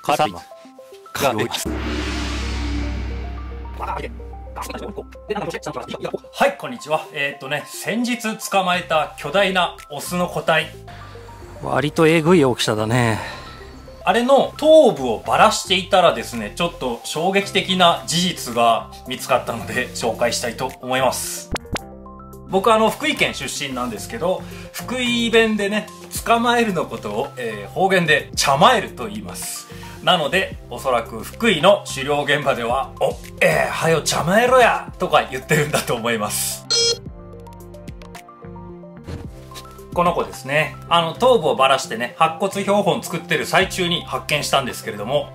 からがはい、こんにちは。先日捕まえた巨大なオスの個体。割とえぐい大きさだね。あれの頭部をばらしていたらですね、ちょっと衝撃的な事実が見つかったので紹介したいと思います。僕福井県出身なんですけど、福井弁でね、捕まえるのことを、方言で茶まえると言います。なので、おそらく福井の狩猟現場では、はよ茶まえろやとか言ってるんだと思います。この子ですね、頭部をばらしてね、白骨標本作ってる最中に発見したんですけれども、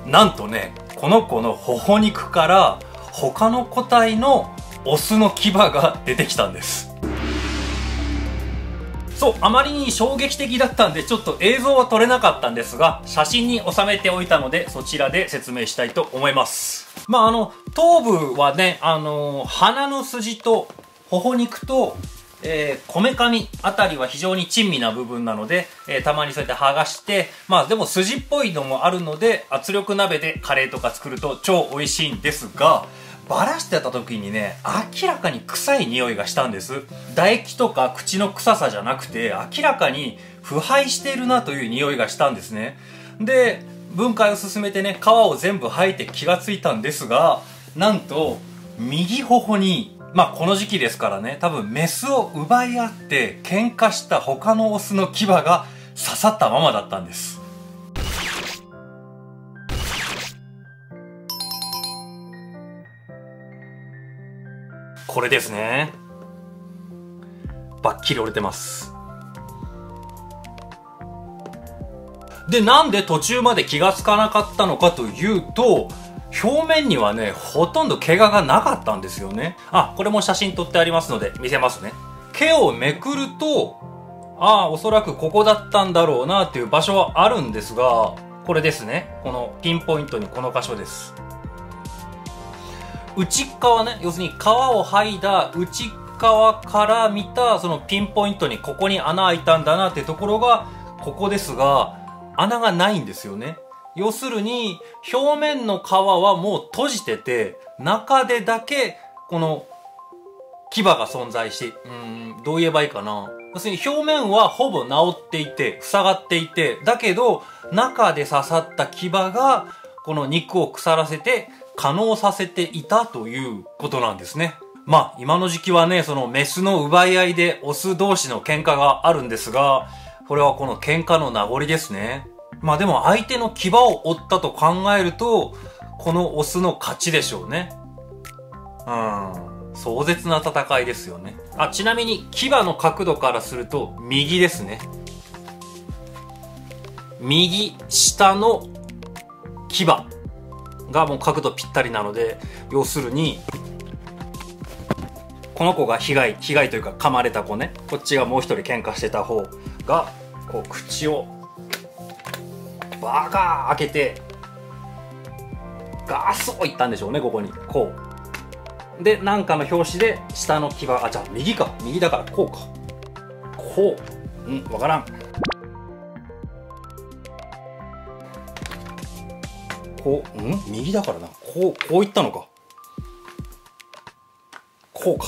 なんとね、この子の頬肉から他の個体のオスの牙が出てきたんです。そう、あまりに衝撃的だったんでちょっと映像は撮れなかったんですが、写真に収めておいたのでそちらで説明したいと思います。頭部はね、鼻の筋と頬肉とこめかみあたりは非常に珍味な部分なので、たまにそうやって剥がして、でも筋っぽいのもあるので、圧力鍋でカレーとか作ると超美味しいんですが、バラしてた時にね、明らかに臭い匂いがしたんです。唾液とか口の臭さじゃなくて、明らかに腐敗しているなという匂いがしたんですね。で、分解を進めてね、皮を全部剥いて気がついたんですが、なんと右頬に、この時期ですからね、多分メスを奪い合って喧嘩した他のオスの牙が刺さったままだったんです。これですね。バッキリ折れてます。で、なんで途中まで気がつかなかったのかというと、表面にはね、ほとんど毛がなかったんですよね。これも写真撮ってありますので見せますね。毛をめくると、おそらくここだったんだろうなっていう場所はあるんですが、これですね。このピンポイントにこの箇所です。内側ね、要するに皮を剥いだ内側から見たそのピンポイントにここに穴開いたんだなっていうところがここですが、穴がないんですよね。要するに表面の皮はもう閉じてて、中でだけこの牙が存在して、どう言えばいいかな。要するに表面はほぼ治っていて塞がっていて、だけど中で刺さった牙がこの肉を腐らせて可能させていたということなんですね。今の時期はね、そのメスの奪い合いでオス同士の喧嘩があるんですが、これはこの喧嘩の名残ですね。でも相手の牙を折ったと考えると、このオスの勝ちでしょうね。壮絶な戦いですよね。ちなみに牙の角度からすると右ですね。右下の牙がもう角度ぴったりなので、要するにこの子が被害というか噛まれた子ね、こっちがもう一人喧嘩してた方がこう口をバカー開けてガスをいったんでしょうね。ここにこうで、なんかの拍子で下の牙、じゃあ右か、右だからこうか、こうわからん、こう右だからな、こういったのか、こうか、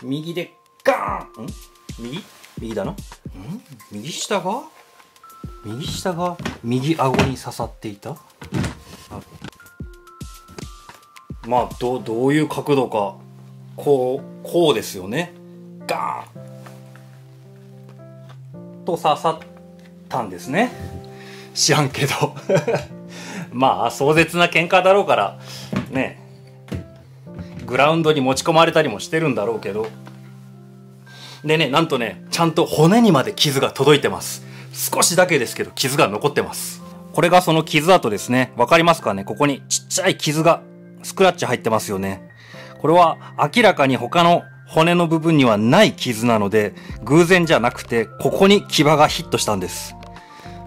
右でガーン、右だな、右下が右顎に刺さっていた。どういう角度か、こうですよね。ガーンと刺さったんですね。知らんけど壮絶な喧嘩だろうからね、グラウンドに持ち込まれたりもしてるんだろうけど、でね、なんとね、ちゃんと骨にまで傷が届いてます。少しだけですけど傷が残ってます。これがその傷跡ですね。わかりますかね。ここにちっちゃい傷が、スクラッチ入ってますよね。これは明らかに他の骨の部分にはない傷なので、偶然じゃなくてここに牙がヒットしたんです。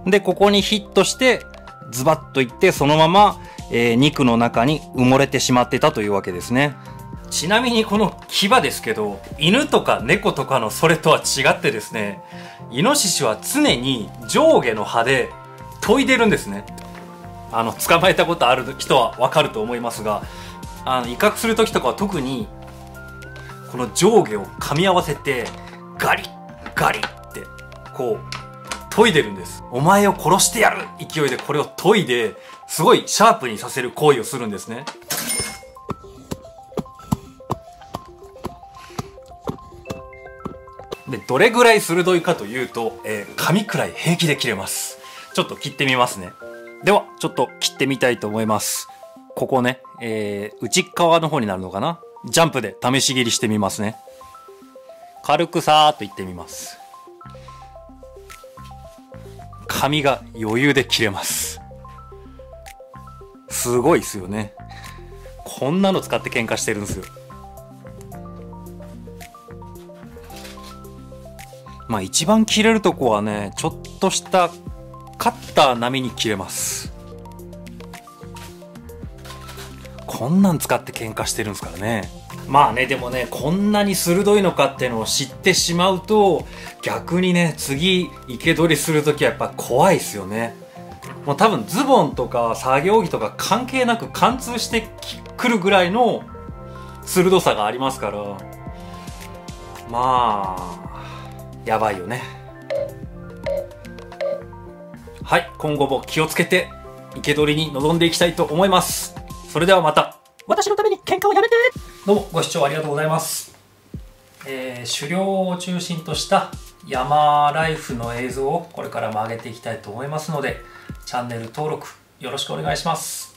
で、ここにヒットしてズバッといって、そのまま、肉の中に埋もれてしまってたというわけですね。ちなみにこの牙ですけど、犬とか猫とかのそれとは違ってですね、イノシシは常に上下の歯で研いでるんですね。捕まえたことある人はわかると思いますが、威嚇する時とかは特にこの上下を噛み合わせてガリッガリッってこう研いでるんです。お前を殺してやる勢いでこれを研いで、すごいシャープにさせる行為をするんですね。で、どれぐらい鋭いかというと、紙くらい平気で切れます。ちょっと切ってみますね。では、ちょっと切ってみたいと思います。ここね、内側の方になるのかな。ジャンプで試し切りしてみますね。軽くさーっといってみます。紙が余裕で切れます。すごいですよね。こんなの使って喧嘩してるんですよ。まあ一番切れるとこはね、ちょっとしたカッター並みに切れます。こんなん使って喧嘩してるんですからね。まあね、でもね、こんなに鋭いのかっていうのを知ってしまうと、逆にね、次生け捕りするときはやっぱ怖いですよね。もう多分ズボンとか作業着とか関係なく貫通してくるぐらいの鋭さがありますから、まあやばいよね。はい、今後も気をつけて生け捕りに臨んでいきたいと思います。それではまた。私のために喧嘩をやめて。どうもご視聴ありがとうございます。狩猟を中心とした山ライフの映像をこれからも上げていきたいと思いますので、チャンネル登録よろしくお願いします。